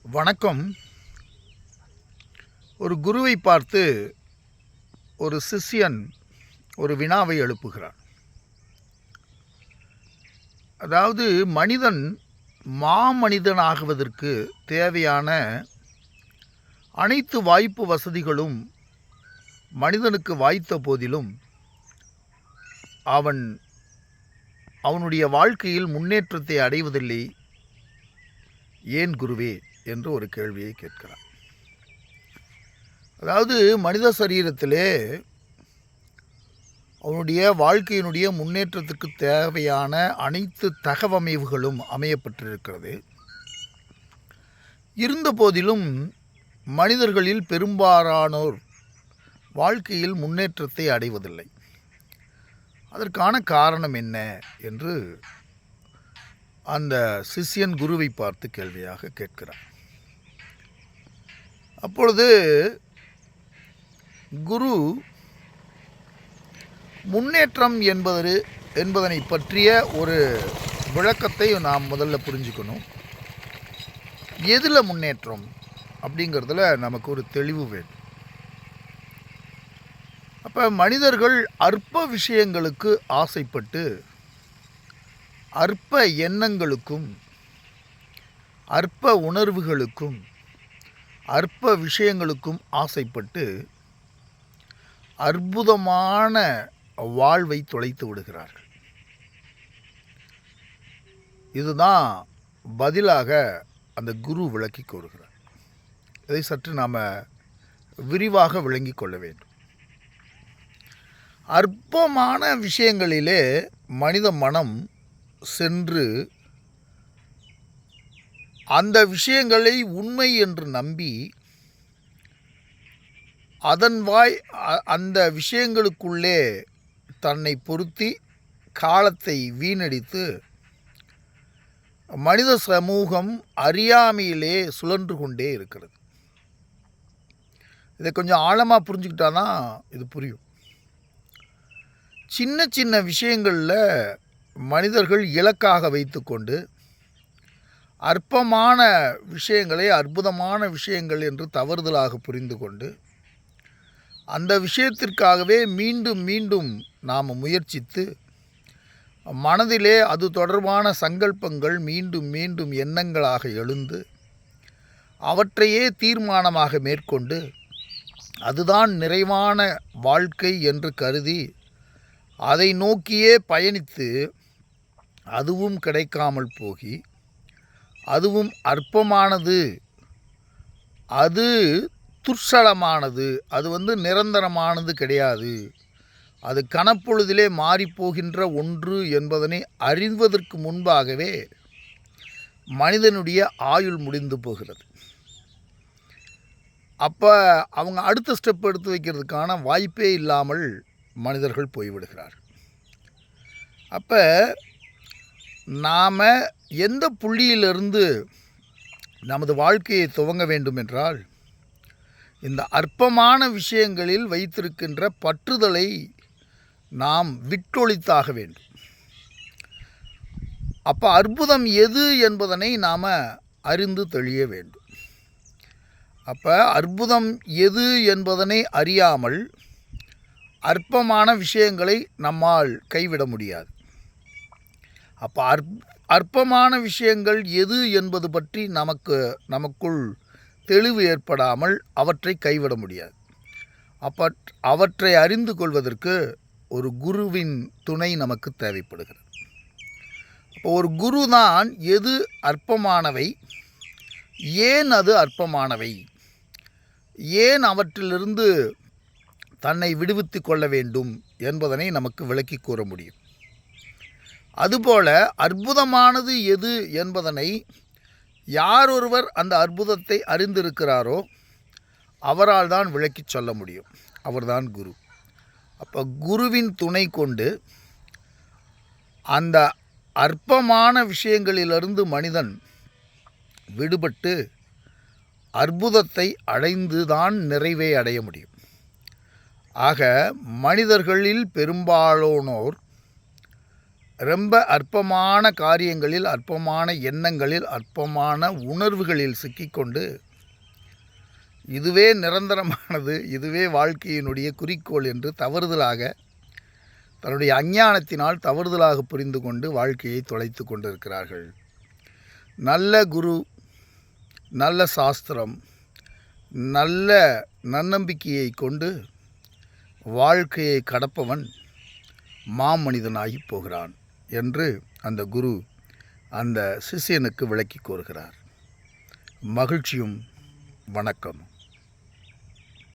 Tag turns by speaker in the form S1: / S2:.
S1: வணக்கம். ஒரு குருவை பார்த்து ஒரு சிஷ்யன் ஒரு வினாவை எழுப்புகிறான். அதாவது மனிதன் மாமனிதனாகுவதற்கு தேவையான அனைத்து வாய்ப்பு வசதிகளும் மனிதனுக்கு வாய்த்த போதிலும் அவனுடைய வாழ்க்கையில் முன்னேற்றத்தை அடைவதில்லை. ஏன் குருவே என்று ஒரு கேள்வியை கேட்கிறான். அதாவது மனித சரீரத்திலே அவனுடைய வாழ்க்கையினுடைய முன்னேற்றத்துக்கு தேவையான அனைத்து தகவமைவுகளும் அமையப்பட்டிருக்கிறது. இருந்த போதிலும் மனிதர்களில் பெரும்பாலானோர் வாழ்க்கையில் முன்னேற்றத்தை அடைவதில்லை. அதற்கான காரணம் என்ன என்று அந்த சிஷ்யன் குருவை பார்த்து கேள்வியாக கேட்கிறார். அப்பொழுது குரு முன்னேற்றம் என்பதனை பற்றிய ஒரு விளக்கத்தை நாம் முதல்ல புரிஞ்சுக்கணும். எதில் முன்னேற்றம் அப்படிங்கிறதுல நமக்கு ஒரு தெளிவு வேண்டும். அப்போ மனிதர்கள் அற்ப விஷயங்களுக்கு ஆசைப்பட்டு அற்ப எண்ணங்களுக்கும் அற்ப உணர்வுகளுக்கும் அற்ப விஷயங்களுக்கும் ஆசைப்பட்டு அற்புதமான வாழ்வை தொலைத்து விடுகிறார்கள். இதுதான் பதிலாக அந்த குரு விளக்கி கூறுகிறார். இதை சற்று நாம் விரிவாக விளங்கி கொள்ள வேண்டும். அற்பமான விஷயங்களிலே மனித மனம் சென்று அந்த விஷயங்களை உண்மை என்று நம்பி அந்த விஷயங்களுக்குள்ளே தன்னை பொருத்தி காலத்தை வீணடித்து மனித சமூகம் அறியாமையிலே சுழன்று கொண்டே இருக்கிறது. இதை கொஞ்சம் ஆழமாக புரிஞ்சுக்கிட்டாதான் இது புரியும். சின்ன சின்ன விஷயங்களில் மனிதர்கள் இலக்காக வைத்துக்கொண்டு அற்பமான விஷயங்களை அற்புதமான விஷயங்கள் என்று தவறுதலாக புரிந்து கொண்டு அந்த விஷயத்திற்காகவே மீண்டும் மீண்டும் நாம் முயற்சித்து மனதிலே அது தொடர்பான சங்கல்பங்கள் மீண்டும் மீண்டும் எண்ணங்களாக எழுந்து அவற்றையே தீர்மானமாக மேற்கொண்டு அதுதான் நிறைவான வாழ்க்கை என்று கருதி அதை நோக்கியே பயணித்து அதுவும் கிடைக்காமல் போகி அதுவும் அற்பமானது, அது துர்சலமானது, அது நிரந்தரமானது கிடையாது, அது கனப்பொழுதிலே மாறிப்போகின்ற ஒன்று என்பதனை அறிவதற்கு முன்பாகவே மனிதனுடைய ஆயுள் முடிந்து போகிறது. அப்போ அவங்க அடுத்த ஸ்டெப் எடுத்து வைக்கிறதுக்கான வாய்ப்பே இல்லாமல் மனிதர்கள் போய்விடுகிறார்கள். அப்போ நாம் எந்த புள்ளியிலிருந்து நமது வாழ்க்கையை துவங்க வேண்டும் என்றால் இந்த அற்பமான விஷயங்களில் வைத்திருக்கின்ற பற்றுதலை நாம் விட்டொழித்தாக வேண்டும். அப்போ அற்புதம் எது என்பதனை நாம் அறிந்து தெளிய வேண்டும். அப்போ அற்புதம் எது என்பதனை அறியாமல் அற்பமான விஷயங்களை நம்மால் கைவிட முடியாது. அப்போ அற்பமான விஷயங்கள் எது என்பது பற்றி நமக்குள் தெளிவு ஏற்படாமல் அவற்றை கைவிட முடியாது. அவற்றை அறிந்து கொள்வதற்கு ஒரு குருவின் துணை நமக்கு தேவைப்படுகிறது. இப்போ ஒரு குரு தான் எது அற்பமானவை, ஏன் அது அற்பமானவை, ஏன் அவற்றிலிருந்து தன்னை விடுவித்து கொள்ள வேண்டும் என்பதனை நமக்கு விளக்கி கூற முடியும். அதுபோல அற்புதமானது எது என்பதனை யார் ஒருவர் அந்த அற்புதத்தை அறிந்திருக்கிறாரோ அவரால் தான் விளக்கி சொல்ல முடியும். அவர்தான் குரு. அப்போ குருவின் துணை கொண்டு அந்த அற்பமான விஷயங்களிலிருந்து மனிதன் விடுபட்டு அற்புதத்தை அடைந்து தான் நிறைவை அடைய முடியும். ஆக மனிதர்களில் பெரும்பாலானோர் ரொம்ப அற்பமான காரியங்களில், அற்பமான எண்ணங்களில், அற்பமான உணர்வுகளில் சிக்கிக்கொண்டு இதுவே நிரந்தரமானது, இதுவே வாழ்க்கையினுடைய குறிக்கோள் என்று தன்னுடைய அஞ்ஞானத்தினால் தவறுதலாக புரிந்து கொண்டு வாழ்க்கையை தொலைத்து கொண்டிருக்கிறார்கள். நல்ல குரு, நல்ல சாஸ்திரம், நல்ல நன்னம்பிக்கையை கொண்டு வாழ்க்கையை கடப்பவன் மாமனிதனாகி போகிறான் என்று அந்த குரு அந்த சிஷ்யனுக்கு விளக்கி கூறுகிறார். மகிழ்ச்சியும் வணக்கம்.